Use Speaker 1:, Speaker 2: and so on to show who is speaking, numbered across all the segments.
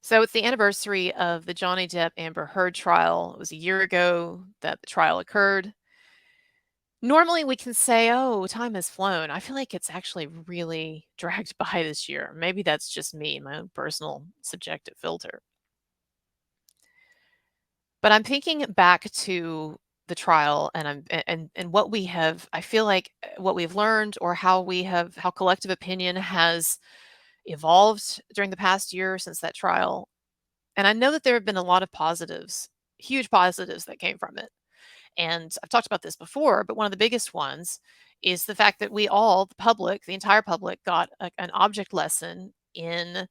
Speaker 1: So it's the anniversary of the Johnny Depp Amber Heard trial. It was a year ago that the trial occurred. Normally, we can say, "Oh, time has flown." I feel like it's actually really dragged by this year. Maybe that's just me, my own personal subjective filter. But I'm thinking back to the trial and and what we have I feel like what we've learned or how collective opinion has evolved during the past year since that trial. And I know that there have been a lot of positives, huge positives that came from it. And I've talked about this before, but one of the biggest ones is the fact that we all, the public, the entire public, got an object lesson in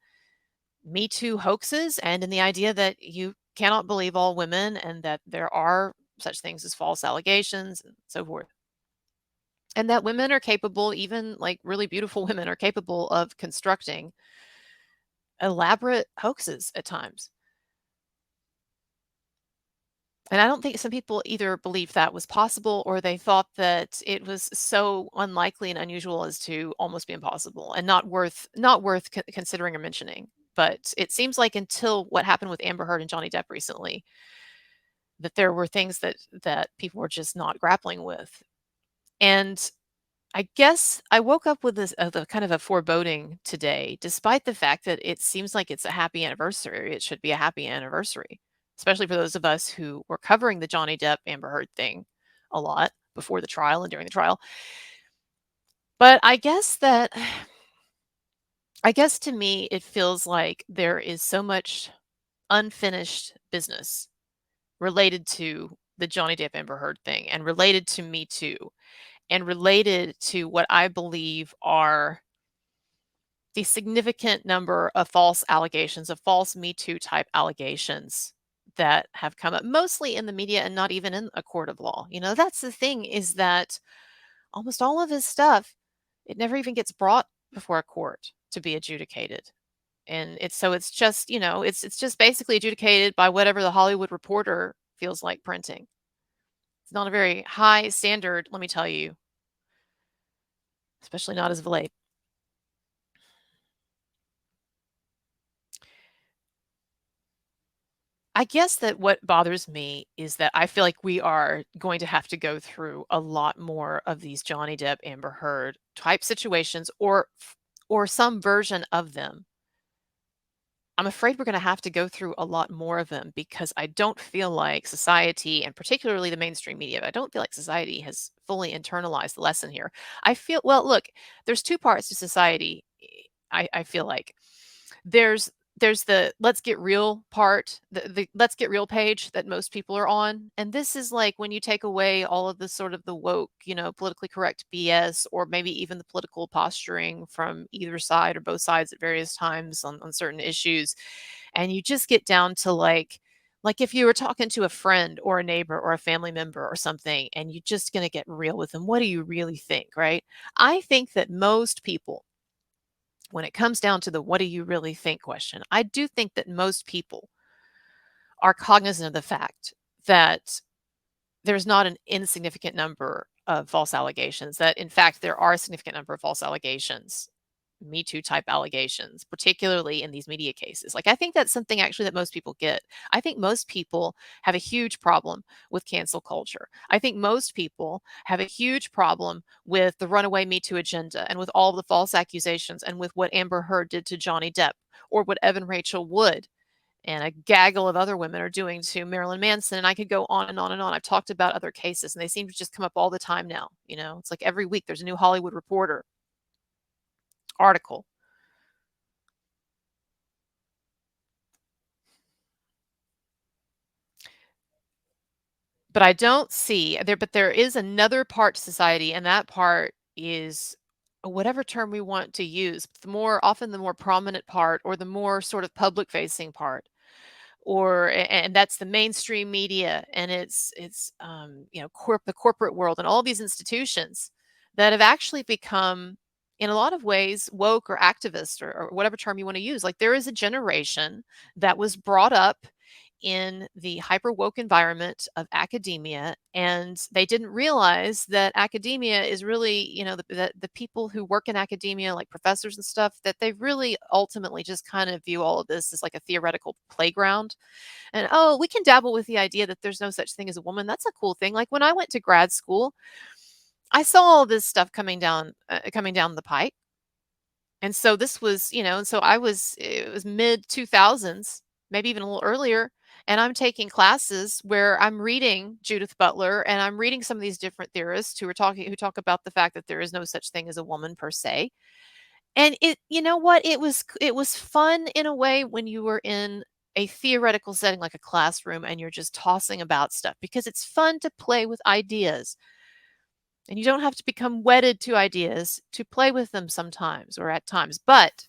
Speaker 1: Me Too hoaxes and in the idea that you cannot believe all women and that there are such things as false allegations and so forth. And that women are capable, even like really beautiful women, are capable of constructing elaborate hoaxes at times. And I don't think some people either believed that was possible or they thought that it was so unlikely and unusual as to almost be impossible and not worth considering or mentioning. But it seems like until what happened with Amber Heard and Johnny Depp recently, that there were things that people were just not grappling with. And I guess I woke up with this the kind of a foreboding today, despite the fact that it seems like it's a happy anniversary. It should be a happy anniversary, especially for those of us who were covering the Johnny Depp Amber Heard thing a lot before the trial and during the trial. But I guess to me it feels like there is so much unfinished business related to the Johnny Depp Amber Heard thing and related to Me Too and related to what I believe are the significant number of false allegations, of false Me Too type allegations that have come up, mostly in the media and not even in a court of law. You know, that's the thing is that almost all of his stuff, it never even gets brought before a court to be adjudicated. And it's just, it's just basically adjudicated by whatever the Hollywood Reporter feels like printing. It's not a very high standard, let me tell you, especially not as of late. I guess that what bothers me is that I feel like we are going to have to go through a lot more of these Johnny Depp, Amber Heard type situations or some version of them. I'm afraid we're going to have to go through a lot more of them because I don't feel like society, and particularly the mainstream media, I don't feel like society has fully internalized the lesson here. I feel, well, look, there's two parts to society. I feel like there's the let's get real part, the let's get real page that most people are on. And this is like when you take away all of the sort of the woke, politically correct BS, or maybe even the political posturing from either side or both sides at various times on certain issues. And you just get down to like if you were talking to a friend or a neighbor or a family member or something, and you're just going to get real with them. What do you really think, right? I think that most people, when it comes down to the what do you really think question, I do think that most people are cognizant of the fact that there's not an insignificant number of false allegations, that in fact there are a significant number of false allegations, Me Too type allegations, particularly in these media cases. Like, I think that's something actually that most people get. I think most people have a huge problem with cancel culture. I think most people have a huge problem with the runaway Me Too agenda and with all the false accusations and with what Amber Heard did to Johnny Depp or what Evan Rachel Wood and a gaggle of other women are doing to Marilyn Manson. And I could go on and on and on. I've talked about other cases and they seem to just come up all the time now. It's like every week there's a new Hollywood Reporter article. But I don't see there, but there is another part to society, and that part is whatever term we want to use. The more prominent part, or the more sort of public facing part, and that's the mainstream media, and the corporate world and all these institutions that have actually become, in a lot of ways, woke or activist, or whatever term you want to use. Like, there is a generation that was brought up in the hyper woke environment of academia, and they didn't realize that academia is really, the people who work in academia, like professors and stuff, that they really ultimately just kind of view all of this as like a theoretical playground. And oh, we can dabble with the idea that there's no such thing as a woman. That's a cool thing. Like when I went to grad school, I saw all this stuff coming down the pipe. And so this was, and so it was mid 2000s, maybe even a little earlier. And I'm taking classes where I'm reading Judith Butler and I'm reading some of these different theorists who talk about the fact that there is no such thing as a woman per se. And you know what? It was fun in a way when you were in a theoretical setting like a classroom and you're just tossing about stuff because it's fun to play with ideas. And you don't have to become wedded to ideas to play with them sometimes or at times. But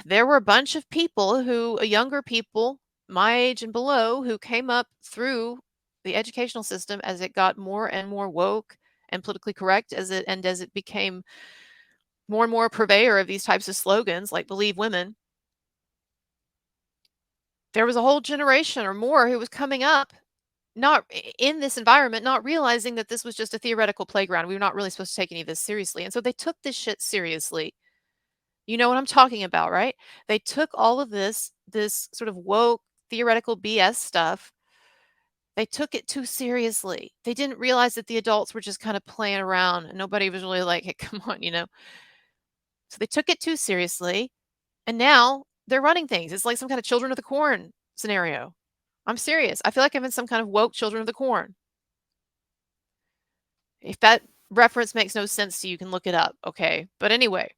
Speaker 1: there were a bunch of people younger people, my age and below, who came up through the educational system as it got more and more woke and politically correct as it became more and more a purveyor of these types of slogans like believe women. There was a whole generation or more who was coming up not in this environment, not realizing that this was just a theoretical playground. We were not really supposed to take any of this seriously. And so they took this shit seriously. You know what I'm talking about, right? They took all of this sort of woke theoretical BS stuff. They took it too seriously. They didn't realize that the adults were just kind of playing around and nobody was really like, hey, come on. So they took it too seriously. And now they're running things. It's like some kind of children of the corn scenario. I'm serious. I feel like I'm in some kind of woke children of the corn. If that reference makes no sense to you, you can look it up. Okay. But anyway,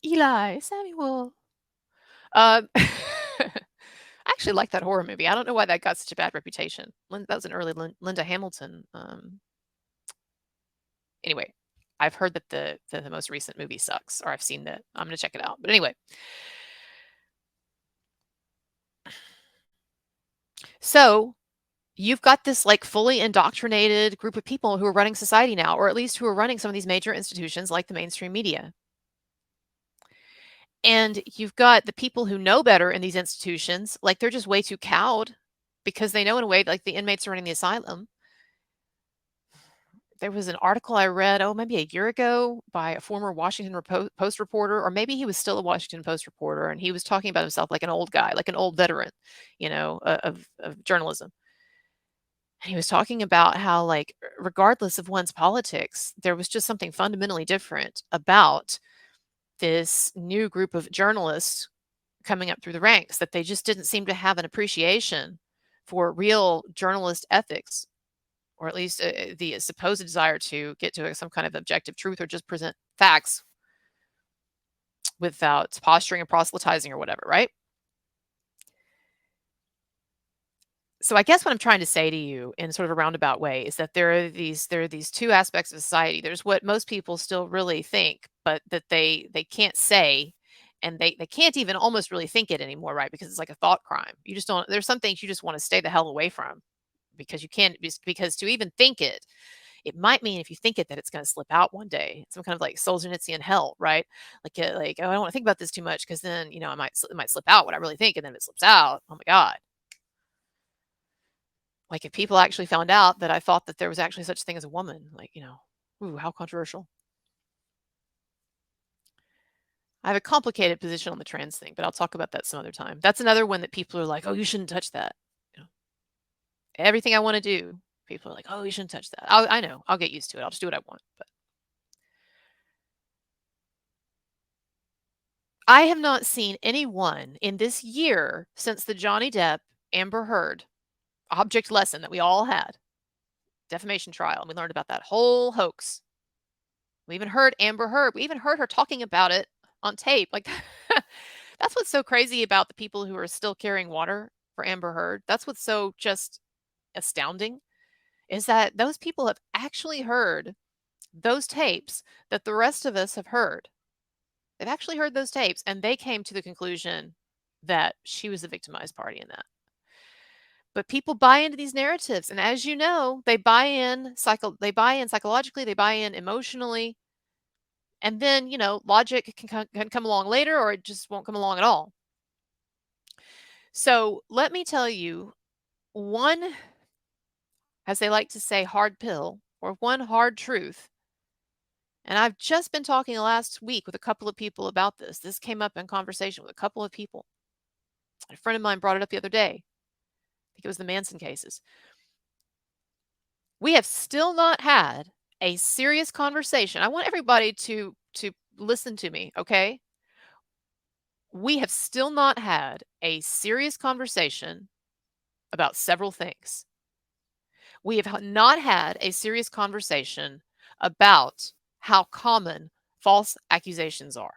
Speaker 1: Eli Samuel. I actually like that horror movie. I don't know why that got such a bad reputation. That was an early Linda Hamilton. Anyway, I've heard that the most recent movie sucks, or I've seen that. I'm going to check it out. But anyway, so you've got this like fully indoctrinated group of people who are running society now, or at least who are running some of these major institutions like the mainstream media. And you've got the people who know better in these institutions, like they're just way too cowed because they know in a way like the inmates are running the asylum. There was an article I read, maybe a year ago by a former Washington Post reporter, or maybe he was still a Washington Post reporter, and he was talking about himself like an old guy, like an old veteran, of journalism. And he was talking about how, like, regardless of one's politics, there was just something fundamentally different about this new group of journalists coming up through the ranks, that they just didn't seem to have an appreciation for real journalist ethics, or at least the supposed desire to get to some kind of objective truth or just present facts without posturing and proselytizing or whatever, right? So I guess what I'm trying to say to you in sort of a roundabout way is that there are these two aspects of society. There's what most people still really think, but that they can't say, and they can't even almost really think it anymore, right? Because it's like a thought crime. You just don't. There's some things you just want to stay the hell away from because you can't, because to even think it, it might mean if you think it that it's going to slip out one day. Some kind of like Solzhenitsyn hell, right? Like oh, I don't want to think about this too much because then it might slip out what I really think, and then it slips out. Oh my god. Like, if people actually found out that I thought that there was actually such a thing as a woman, like, ooh, how controversial. I have a complicated position on the trans thing, but I'll talk about that some other time. That's another one that people are like, oh, you shouldn't touch that. Everything I want to do, people are like, oh, you shouldn't touch that. I know, I'll get used to it. I'll just do what I want. But I have not seen anyone in this year since the Johnny Depp Amber Heard object lesson that we all had, defamation trial, and we learned about that whole hoax. We even heard Amber Heard. We even heard her talking about it on tape. Like, that's what's so crazy about the people who are still carrying water for Amber Heard. That's what's so just astounding, is that those people have actually heard those tapes that the rest of us have heard. They've actually heard those tapes, and they came to the conclusion that she was the victimized party in that. But people buy into these narratives, and as you know, they buy in psychologically, they buy in emotionally, and then logic can come along later, or it just won't come along at all. So let me tell you one, as they like to say, hard pill or one hard truth. And I've just been talking last week with a couple of people about this. This came up in conversation with a couple of people. A friend of mine brought it up the other day. I think it was the Manson cases. We have still not had a serious conversation. I want everybody to listen to me, okay? We have still not had a serious conversation about several things. We have not had a serious conversation about how common false accusations are.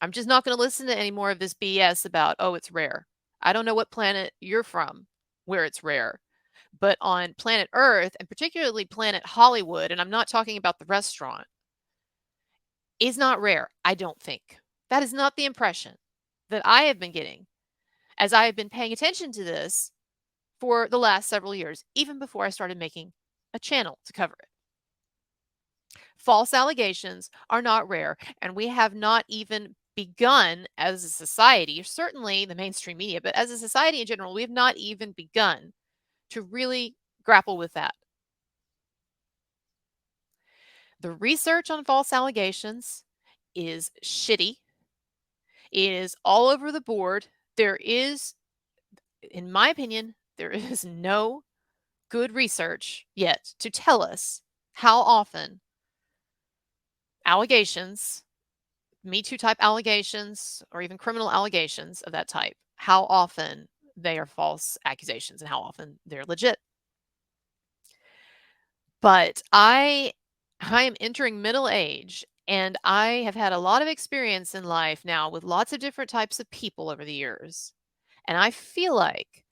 Speaker 1: I'm just not going to listen to any more of this BS about, oh, it's rare. I don't know what planet you're from where it's rare, but on planet Earth, and particularly planet Hollywood, and I'm not talking about the restaurant, is not rare, I don't think. That is not the impression that I have been getting as I have been paying attention to this for the last several years, even before I started making a channel to cover it. False allegations are not rare, and we have not even begun as a society, certainly the mainstream media, but as a society in general, we have not even begun to really grapple with that. The research on false allegations is shitty. It is all over the board. There is, in my opinion, there is no good research yet to tell us how often allegations, MeToo type allegations, or even criminal allegations of that type, how often they are false accusations and how often they're legit. But I am entering middle age, and I have had a lot of experience in life now with lots of different types of people over the years. And I feel like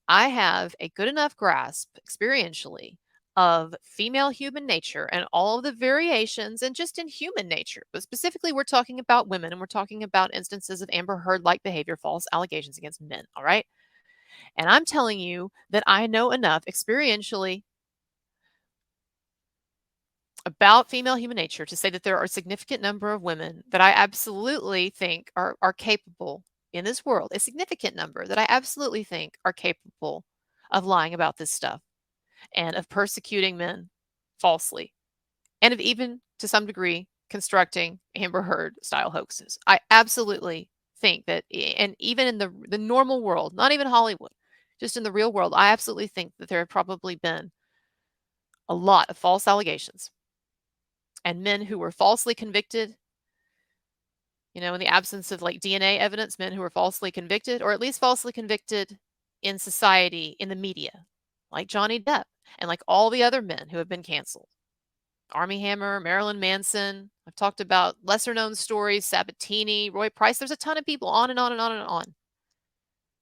Speaker 1: I have a good enough grasp experientially of female human nature and all of the variations and just in human nature. But specifically, we're talking about women and we're talking about instances of Amber Heard like behavior, false allegations against men. All right. And I'm telling you that I know enough experientially about female human nature to say that there are a significant number of women that I absolutely think are capable in this world, a significant number that I absolutely think are capable of lying about this stuff and of persecuting men falsely and of even to some degree constructing Amber Heard style hoaxes. I absolutely think that, and even in the normal world, not even Hollywood, just in the real world, I absolutely think that there have probably been a lot of false allegations and men who were falsely convicted, in the absence of like DNA evidence, men who were falsely convicted, or at least falsely convicted in society, in the media, like Johnny Depp and like all the other men who have been canceled. Armie Hammer, Marilyn Manson. I've talked about lesser known stories, Sabatini, Roy Price. There's a ton of people on and on and on and on,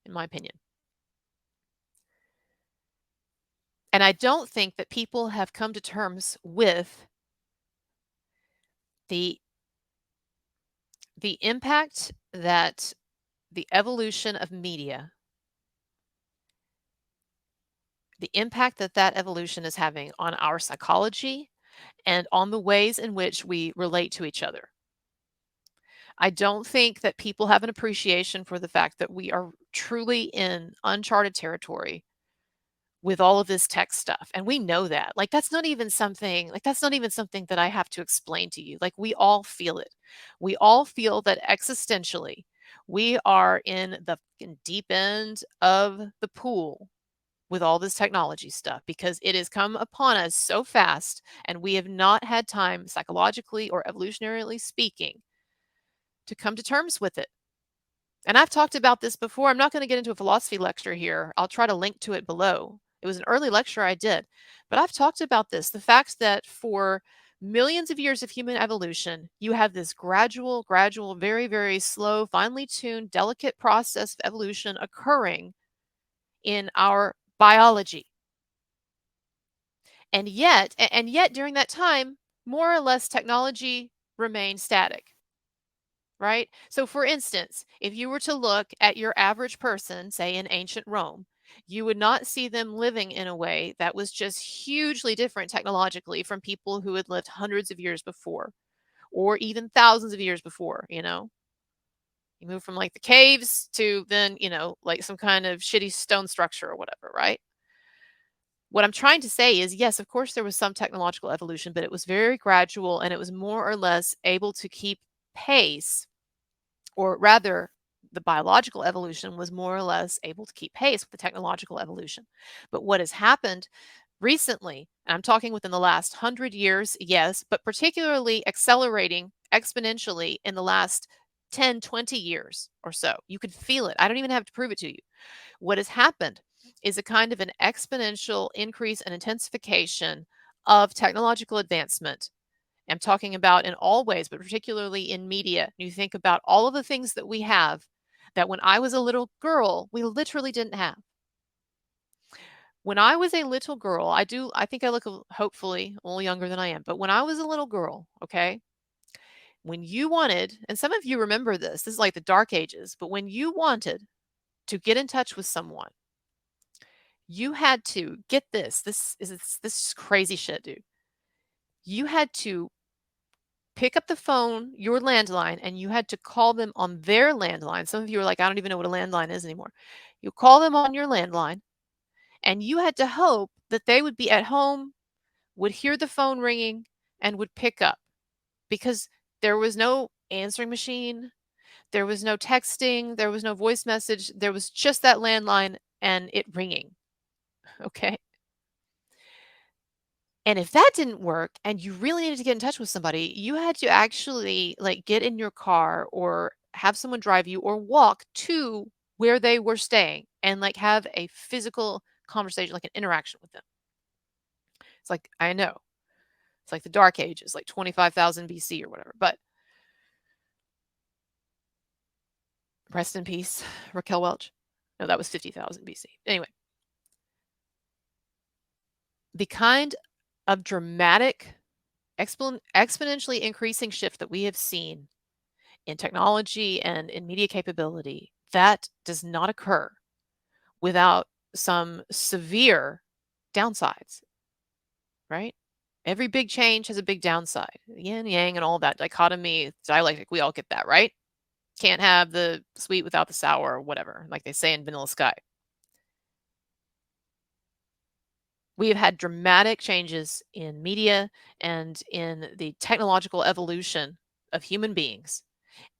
Speaker 1: in my opinion. And I don't think that people have come to terms with the impact that the evolution of media, the impact that that evolution is having on our psychology and on the ways in which we relate to each other. I don't think that people have an appreciation for the fact that we are truly in uncharted territory with all of this tech stuff. And we know that. Like that's not even something that I have to explain to you. Like we all feel it. We all feel that existentially we are in the deep end of the pool with all this technology stuff because it has come upon us so fast and we have not had time psychologically or evolutionarily speaking to come to terms with it. And I've talked about this before. I'm not going to get into a philosophy lecture here. I'll try to link to it below. It was an early lecture I did, but I've talked about this, the fact that for millions of years of human evolution, you have this gradual, very, very slow, finely tuned, delicate process of evolution occurring in our biology. And yet during that time, more or less technology remained static. Right? So, for instance, if you were to look at your average person, say in ancient Rome, you would not see them living in a way that was just hugely different technologically from people who had lived hundreds of years before or even thousands of years before. You move from like the caves to then, like some kind of shitty stone structure or whatever, right? What I'm trying to say is, yes, of course, there was some technological evolution, but it was very gradual and it was more or less able to keep pace, or rather, the biological evolution was more or less able to keep pace with the technological evolution. But what has happened recently, and I'm talking within the last 100 years, yes, but particularly accelerating exponentially in the last 10, 20 years or so. You can feel it. I don't even have to prove it to you. What has happened is a kind of an exponential increase and intensification of technological advancement. I'm talking about in all ways, but particularly in media. You think about all of the things that we have that when I was a little girl, we literally didn't have. When I was a little girl, I think I look hopefully a little younger than I am, but when I was a little girl, okay, when you wanted, and some of you remember this is like the dark ages, but when you wanted to get in touch with someone, you had to get this. This is crazy shit, dude. You had to pick up the phone, your landline, and you had to call them on their landline. Some of you are like, I don't even know what a landline is anymore. You call them on your landline, and you had to hope that they would be at home, would hear the phone ringing, and would pick up, because there was no answering machine, there was no texting, there was no voice message, there was just that landline and it ringing. Okay. And if that didn't work and you really needed to get in touch with somebody, you had to actually like get in your car or have someone drive you or walk to where they were staying and like have a physical conversation, like an interaction with them. It's like, I know, it's like the dark ages, like 25,000 BC or whatever, but rest in peace, Raquel Welch. No, that was 50,000 BC. Anyway, the kind of dramatic, exponentially increasing shift that we have seen in technology and in media capability, that does not occur without some severe downsides, right? Every big change has a big downside. Yin, yang, and all that dichotomy, dialectic, we all get that, right? Can't have the sweet without the sour or whatever, like they say in Vanilla Sky. We have had dramatic changes in media and in the technological evolution of human beings,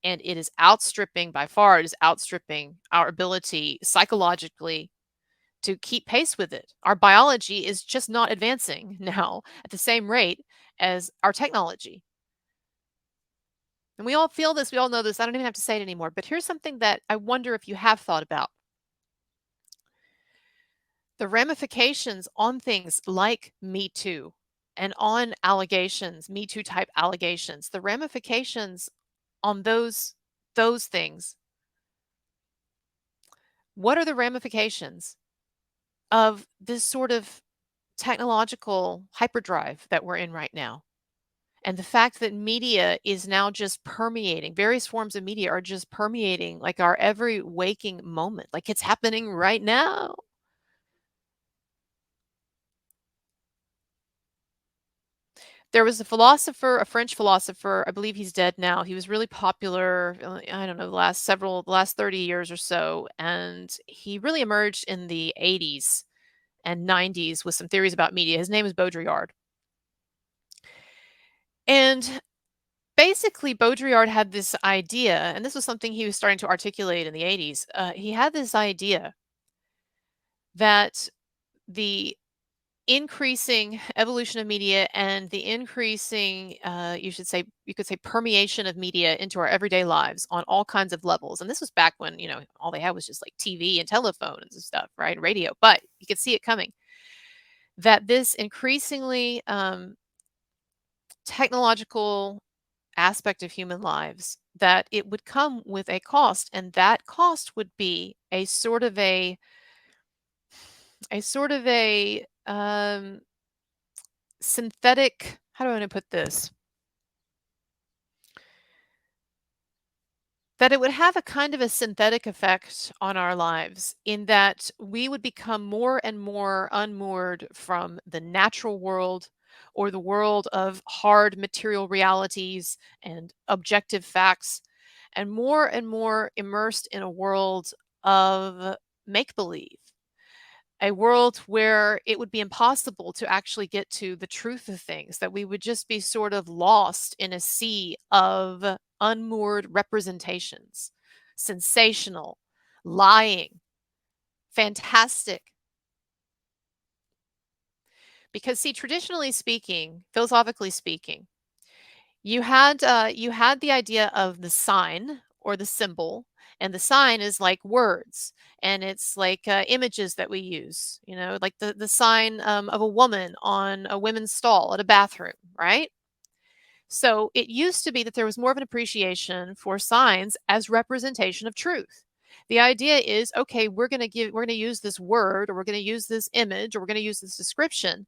Speaker 1: and it is outstripping, by far, it is outstripping our ability psychologically to keep pace with it. Our biology is just not advancing now at the same rate as our technology. And we all feel this, we all know this. I don't even have to say it anymore. But here's something that I wonder if you have thought about. The ramifications on things like MeToo and on allegations, MeToo type allegations, the ramifications on those things. What are the ramifications of this sort of technological hyperdrive that we're in right now? And the fact that media is now just permeating, various forms of media are just permeating like our every waking moment, like it's happening right now. There was a philosopher, a French philosopher, I believe he's dead now. He was really popular, I don't know, the last 30 years or so. And he really emerged in the 80s and 90s with some theories about media. His name is Baudrillard. And basically, Baudrillard had this idea, and this was something he was starting to articulate in the 80s. He had this idea that the increasing evolution of media and the increasing, you could say, permeation of media into our everyday lives on all kinds of levels. And this was back when, all they had was just like TV and telephones and stuff, right? Radio. But you could see it coming. That this increasingly technological aspect of human lives, that it would come with a cost, and that cost would be a synthetic, how do I want to put this? That it would have a kind of a synthetic effect on our lives, in that we would become more and more unmoored from the natural world or the world of hard material realities and objective facts. and more immersed in a world of make believe, a world where it would be impossible to actually get to the truth of things, that we would just be sort of lost in a sea of unmoored representations, sensational, lying, fantastic. Because, see, traditionally speaking, philosophically speaking, you had the idea of the sign or the symbol, and the sign is like words, and it's like images that we use. You know, like the sign of a woman on a women's stall at a bathroom, right? So it used to be that there was more of an appreciation for signs as representation of truth. The idea is, okay, we're going to use this word, or we're going to use this image, or we're going to use this description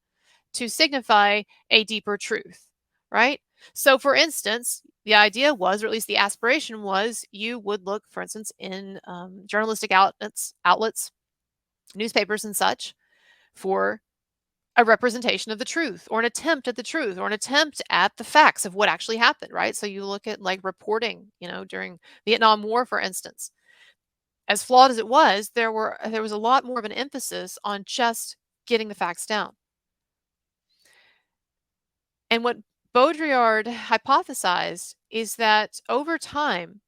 Speaker 1: to signify a deeper truth, right? So, for instance, the idea was, or at least the aspiration was, you would look, for instance, in journalistic outlets, newspapers, and such, for a representation of the truth, or an attempt at the truth, or an attempt at the facts of what actually happened, right? So you look at like reporting, you know, during Vietnam War, for instance. As flawed as it was, there was a lot more of an emphasis on just getting the facts down. And what Baudrillard hypothesized is that over time,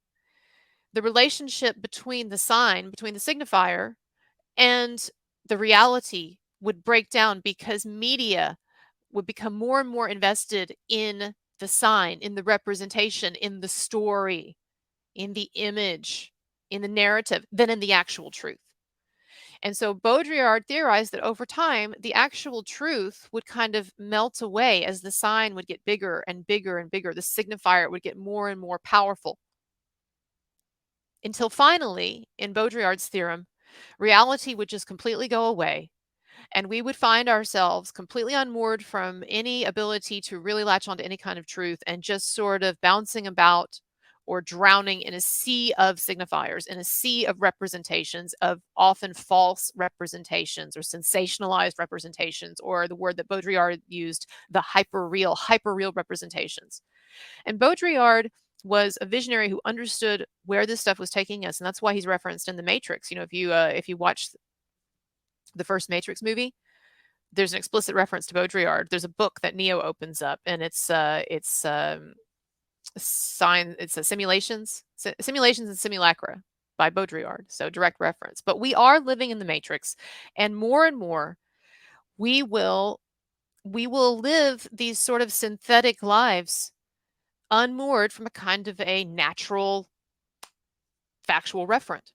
Speaker 1: the relationship between the sign, between the signifier, and the reality would break down, because media would become more and more invested in the sign, in the representation, in the story, in the image, in the narrative, than in the actual truth. And so Baudrillard theorized that over time, the actual truth would kind of melt away as the sign would get bigger and bigger and bigger. The signifier would get more and more powerful, until finally, in Baudrillard's theorem, reality would just completely go away, and we would find ourselves completely unmoored from any ability to really latch onto any kind of truth, and just sort of bouncing about or drowning in a sea of signifiers, in a sea of representations, of often false representations or sensationalized representations, or the word that Baudrillard used, the hyper real representations. And Baudrillard was a visionary who understood where this stuff was taking us, and that's why he's referenced in the Matrix. You know, if you watch the first Matrix movie, there's an explicit reference to Baudrillard. There's a book that Neo opens up, and it's simulations and simulacra by Baudrillard. So direct reference. But we are living in the Matrix, and more we will we will live these sort of synthetic lives, unmoored from a kind of a natural factual referent.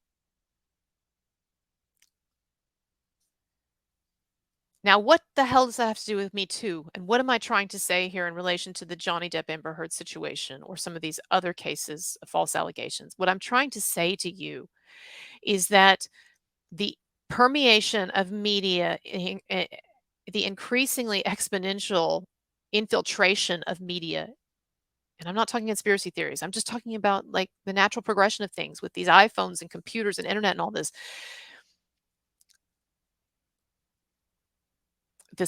Speaker 1: Now, what the hell does that have to do with Me Too? And what am I trying to say here in relation to the Johnny Depp Amber Heard situation, or some of these other cases of false allegations? What I'm trying to say to you is that the permeation of media, the increasingly exponential infiltration of media, and I'm not talking conspiracy theories, I'm just talking about like the natural progression of things with these iPhones and computers and internet and all this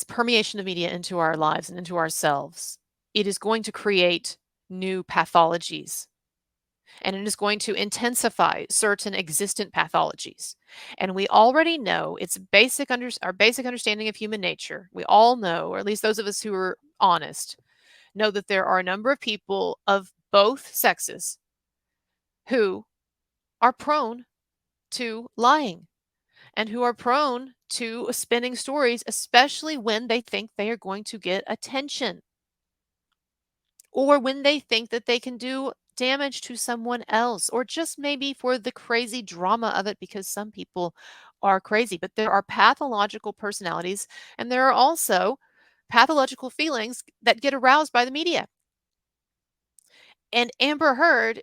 Speaker 1: permeation of media into our lives and into ourselves. It is going to create new pathologies, and it is going to intensify certain existent pathologies. And we already know, it's our basic understanding of human nature. We all know, or at least those of us who are honest, know that there are a number of people of both sexes who are prone to lying, and who are prone to spinning stories, especially when they think they are going to get attention, or when they think that they can do damage to someone else, or just maybe for the crazy drama of it, because some people are crazy. But there are pathological personalities, and there are also pathological feelings that get aroused by the media. And Amber Heard,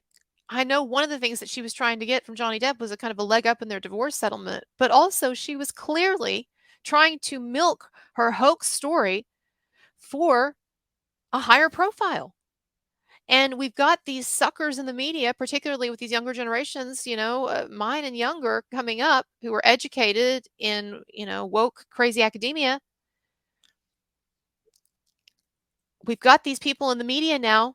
Speaker 1: I know one of the things that she was trying to get from Johnny Depp was a kind of a leg up in their divorce settlement, but also she was clearly trying to milk her hoax story for a higher profile. And we've got these suckers in the media, particularly with these younger generations, mine and younger, coming up, who are educated in, woke, crazy academia. We've got these people in the media now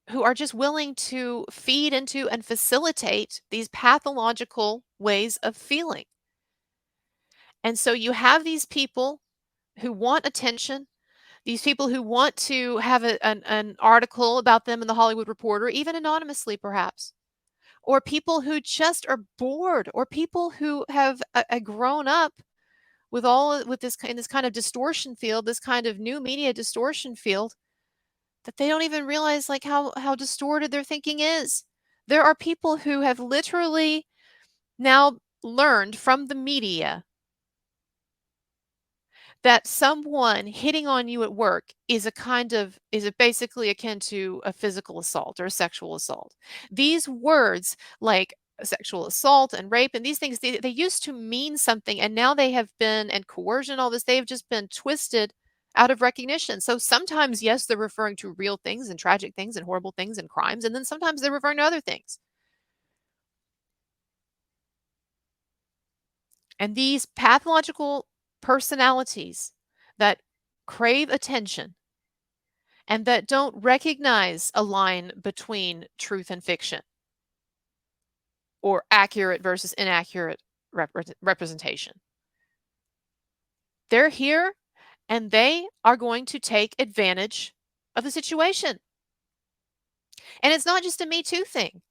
Speaker 1: who are just willing to feed into and facilitate these pathological ways of feeling. And so you have these people who want attention, these people who want to have an article about them in the Hollywood Reporter, even anonymously perhaps, or people who just are bored, or people who have grown up with this in this kind of distortion field, this kind of new media distortion field, that they don't even realize like how distorted their thinking is. There are people who have literally now learned from the media that someone hitting on you at work is basically akin to a physical assault or a sexual assault. These words like sexual assault and rape and these things, they used to mean something, and now they have been, and coercion, all this, they've just been twisted out of recognition. So sometimes, yes, they're referring to real things and tragic things and horrible things and crimes, and then sometimes they're referring to other things. And these pathological personalities that crave attention and that don't recognize a line between truth and fiction or accurate versus inaccurate representation. They're here and they are going to take advantage of the situation. And it's not just a Me Too thing.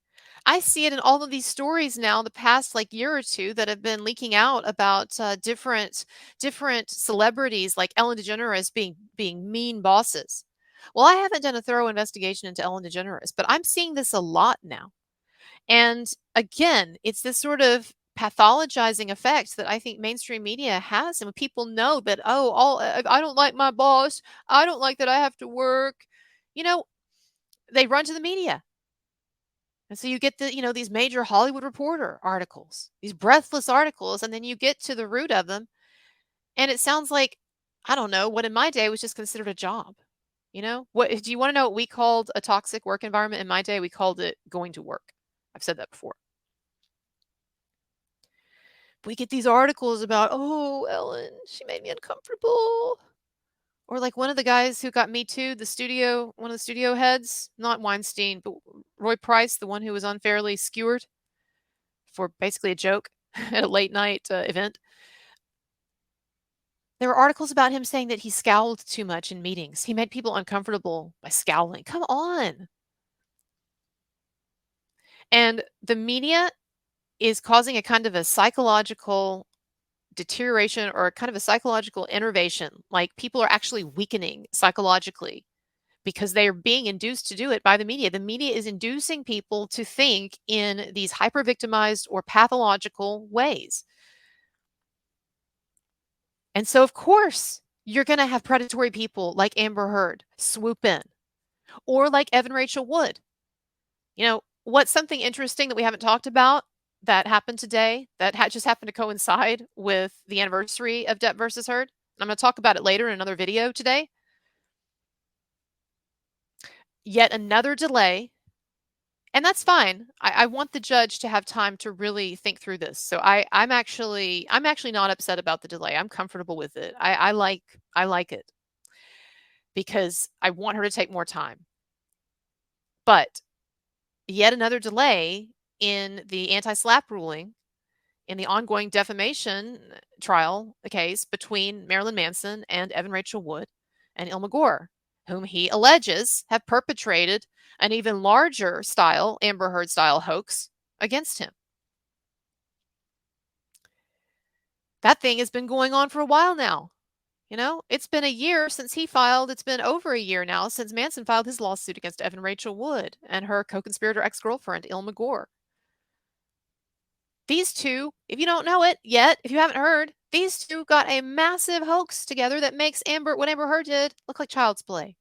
Speaker 1: I see it in all of these stories now, the past like year or two, that have been leaking out about different celebrities like Ellen DeGeneres being mean bosses. Well, I haven't done a thorough investigation into Ellen DeGeneres, but I'm seeing this a lot now. And again, it's this sort of pathologizing effect that I think mainstream media has. And when people know that, oh, I don't like my boss, I don't like that I have to work, you know, they run to the media. And so you get these major Hollywood Reporter articles, these breathless articles, and then you get to the root of them, and it sounds like, I don't know, what in my day was just considered a job. What do you want to know what we called a toxic work environment? In my day, we called it going to work. I've said that before. We get these articles about, oh, Ellen, she made me uncomfortable. Or like one of the guys who got Me Too, one of the studio heads, not Weinstein, but Roy Price, the one who was unfairly skewered for basically a joke at a late night event. There were articles about him saying that he scowled too much in meetings. He made people uncomfortable by scowling. Come on. And the media is causing a kind of a psychological deterioration or kind of a psychological innervation. Like people are actually weakening psychologically because they are being induced to do it by the media. The media is inducing people to think in these hyper victimized or pathological ways. And so, of course, you're going to have predatory people like Amber Heard swoop in, or like Evan Rachel Wood. What's something interesting that we haven't talked about that happened today that just happened to coincide with the anniversary of Depp versus Heard? I'm going to talk about it later in another video today. Yet another delay. And that's fine. I want the judge to have time to really think through this. So I'm actually not upset about the delay. I'm comfortable with it. I like it because I want her to take more time. But yet another delay in the anti-SLAPP ruling in the ongoing defamation trial case between Marilyn Manson and Evan Rachel Wood and Ilma Gore, whom he alleges have perpetrated an even larger style, Amber Heard style hoax against him. That thing has been going on for a while now. It's been a year since he filed. It's been over a year now since Manson filed his lawsuit against Evan Rachel Wood and her co-conspirator ex-girlfriend, Ilma Gore. These two, if you don't know it yet, if you haven't heard, these two got a massive hoax together that makes what Amber Heard did look like child's play.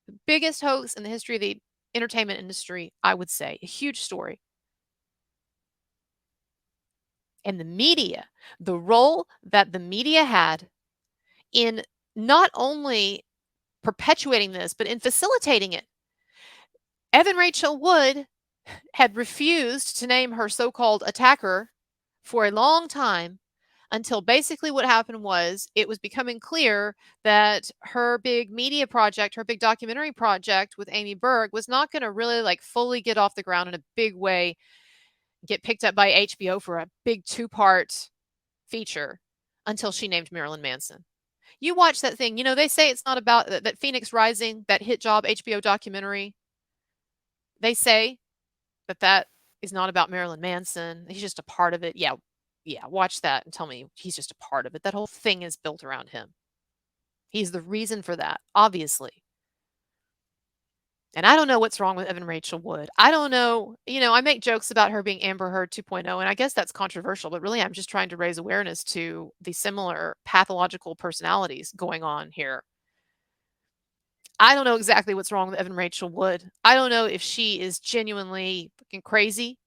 Speaker 1: The biggest hoax in the history of the entertainment industry, I would say. A huge story. And the media, the role that the media had in not only perpetuating this, but in facilitating it. Evan Rachel Wood had refused to name her so-called attacker for a long time until basically what happened was it was becoming clear that her big media project, her big documentary project with Amy Berg was not going to really like fully get off the ground in a big way, get picked up by HBO for a big 2-part feature until she named Marilyn Manson. You watch that thing, they say it's not about that Phoenix Rising, that hit job HBO documentary. They say that is not about Marilyn Manson. He's just a part of it. Yeah, watch that and tell me he's just a part of it. That whole thing is built around him. He's the reason for that, obviously. And I don't know what's wrong with Evan Rachel Wood. I don't know. I make jokes about her being Amber Heard 2.0, and I guess that's controversial, but really I'm just trying to raise awareness to the similar pathological personalities going on here. I don't know exactly what's wrong with Evan Rachel Wood. I don't know if she is genuinely fucking crazy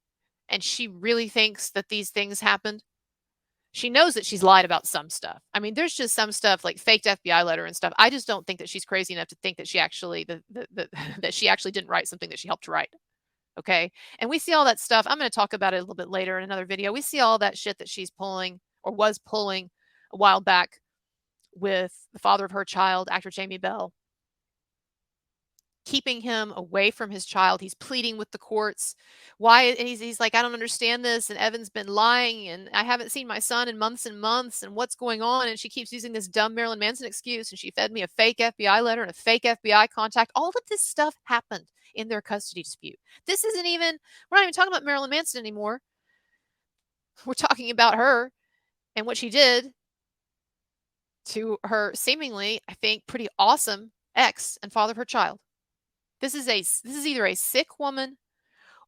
Speaker 1: and she really thinks that these things happened. She knows that she's lied about some stuff. I mean, there's just some stuff like faked FBI letter and stuff. I just don't think that she's crazy enough to think that she actually that she actually didn't write something that she helped write. Okay? And we see all that stuff. I'm going to talk about it a little bit later in another video. We see all that shit that she's pulling or was pulling a while back with the father of her child, actor Jamie Bell, keeping him away from his child. He's pleading with the courts. Why? And he's like, I don't understand this. And Evan's been lying. And I haven't seen my son in months and months. And what's going on? And she keeps using this dumb Marilyn Manson excuse. And she fed me a fake FBI letter and a fake FBI contact. All of this stuff happened in their custody dispute. This isn't even, we're not even talking about Marilyn Manson anymore. We're talking about her and what she did to her seemingly, I think, pretty awesome ex and father of her child. This is either a sick woman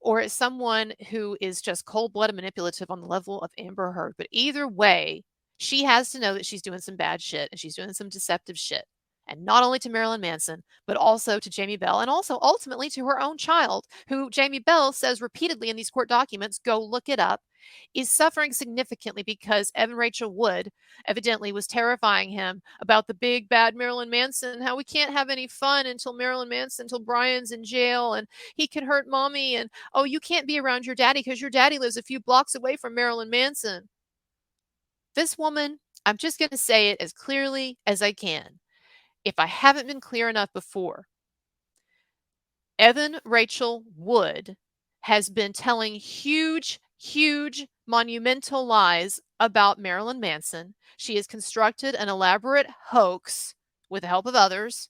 Speaker 1: or it's someone who is just cold-blooded manipulative on the level of Amber Heard. But either way, she has to know that she's doing some bad shit and she's doing some deceptive shit. And not only to Marilyn Manson, but also to Jamie Bell and also ultimately to her own child, who Jamie Bell says repeatedly in these court documents, go look it up, is suffering significantly because Evan Rachel Wood evidently was terrifying him about the big bad Marilyn Manson, how we can't have any fun until Brian's in jail and he can hurt mommy, and oh, you can't be around your daddy because your daddy lives a few blocks away from Marilyn Manson. This woman, I'm just going to say it as clearly as I can. If I haven't been clear enough before, Evan Rachel Wood has been telling huge monumental lies about Marilyn Manson. She has constructed an elaborate hoax with the help of others,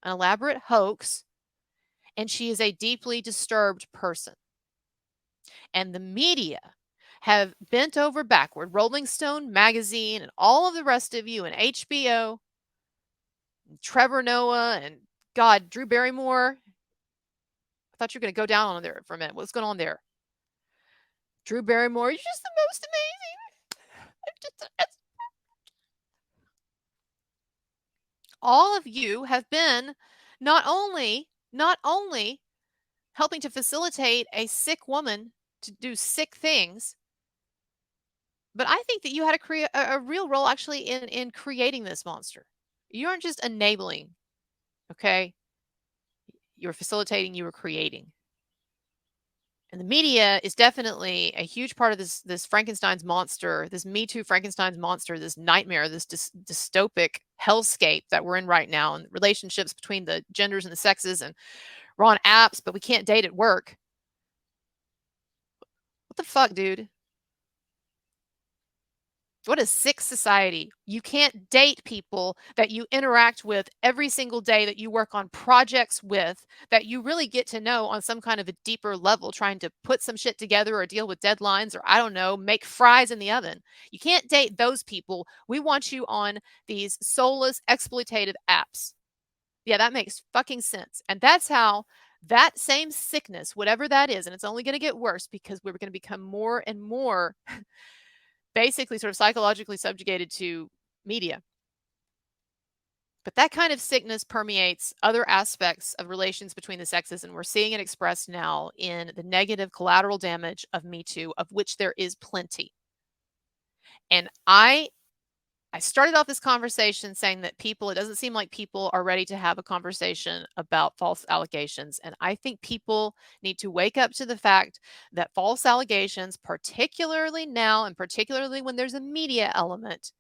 Speaker 1: an elaborate hoax, and she is a deeply disturbed person. And the media have bent over backward, Rolling Stone magazine and all of the rest of you, and HBO, and Trevor Noah, and God, Drew Barrymore. I thought you were going to go down on there for a minute. What's going on there? Drew Barrymore, you're just the most amazing. All of you have been not only helping to facilitate a sick woman to do sick things, but I think that you had a real role actually in creating this monster. You aren't just enabling, okay? You were facilitating, you were creating. And the media is definitely a huge part of this Frankenstein's monster, this MeToo Frankenstein's monster, this nightmare, this dystopic hellscape that we're in right now, and relationships between the genders and the sexes, and we're on apps, but we can't date at work. What the fuck, dude? What a sick society. You can't date people that you interact with every single day, that you work on projects with, that you really get to know on some kind of a deeper level, trying to put some shit together or deal with deadlines or, I don't know, make fries in the oven. You can't date those people. We want you on these soulless, exploitative apps. Yeah, that makes fucking sense. And that's how that same sickness, whatever that is, and it's only going to get worse because we're going to become more and more basically sort of psychologically subjugated to media. But that kind of sickness permeates other aspects of relations between the sexes, and we're seeing it expressed now in the negative collateral damage of Me Too, of which there is plenty. And I I started off this conversation saying that it doesn't seem like people are ready to have a conversation about false allegations. And I think people need to wake up to the fact that false allegations, particularly now and particularly when there's a media element,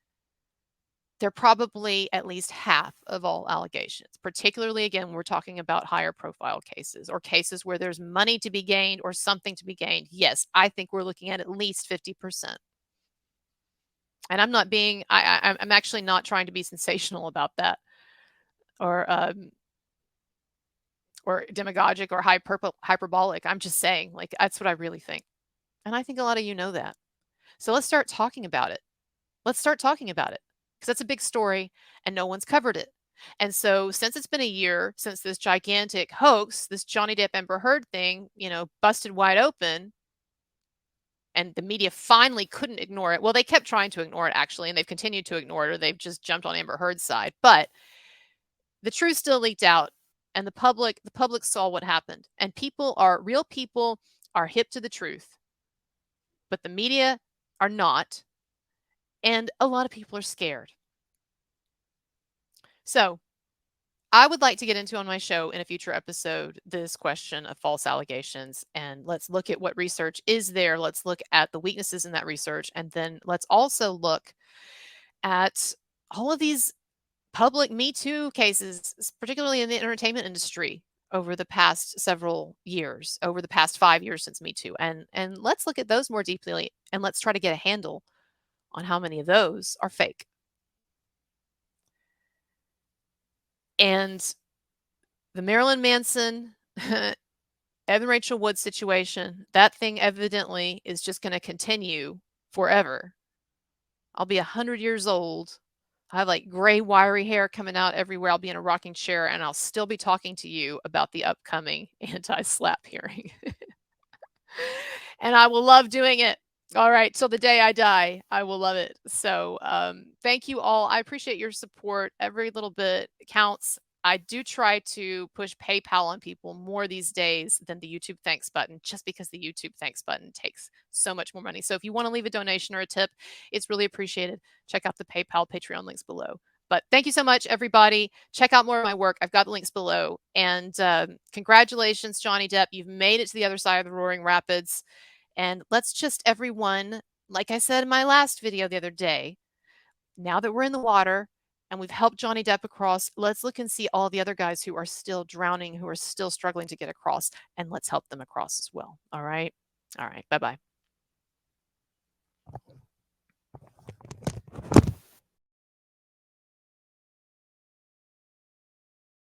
Speaker 1: they're probably at least half of all allegations, particularly again, when we're talking about higher profile cases or cases where there's money to be gained or something to be gained. Yes, I think we're looking at least 50%. And I'm not being, I'm actually not trying to be sensational about that or demagogic or hyperbolic. I'm just saying, like, that's what I really think. And I think a lot of you know that. So let's start talking about it. Let's start talking about it because that's a big story and no one's covered it. And so, since it's been a year since this gigantic hoax, this Johnny Depp Amber Heard thing, busted wide open, and the media finally couldn't ignore it. Well, they kept trying to ignore it actually, and they've continued to ignore it, or they've just jumped on Amber Heard's side. But the truth still leaked out, and the public saw what happened. And real people are hip to the truth, but the media are not, and a lot of people are scared. So, I would like to get into on my show in a future episode this question of false allegations, and let's look at what research is there. Let's look at the weaknesses in that research, and then let's also look at all of these public MeToo cases, particularly in the entertainment industry over the past several years, over the past 5 years since MeToo, and let's look at those more deeply, and let's try to get a handle on how many of those are fake. And the Marilyn Manson, Evan Rachel Wood situation, that thing evidently is just going to continue forever. I'll be 100 years old. I have like gray, wiry hair coming out everywhere. I'll be in a rocking chair and I'll still be talking to you about the upcoming anti-slap hearing. And I will love doing it. All right. Till the day I die, I will love it. So thank you all. I appreciate your support. Every little bit counts. I do try to push PayPal on people more these days than the YouTube thanks button, just because the YouTube thanks button takes so much more money. So if you want to leave a donation or a tip, it's really appreciated. Check out the PayPal, Patreon links below. But thank you so much, everybody. Check out more of my work. I've got the links below. And congratulations, Johnny Depp. You've made it to the other side of the Roaring Rapids. And let's just everyone, like I said in my last video the other day, now that we're in the water and we've helped Johnny Depp across, let's look and see all the other guys who are still drowning, who are still struggling to get across, and let's help them across as well. All right. All right. Bye-bye.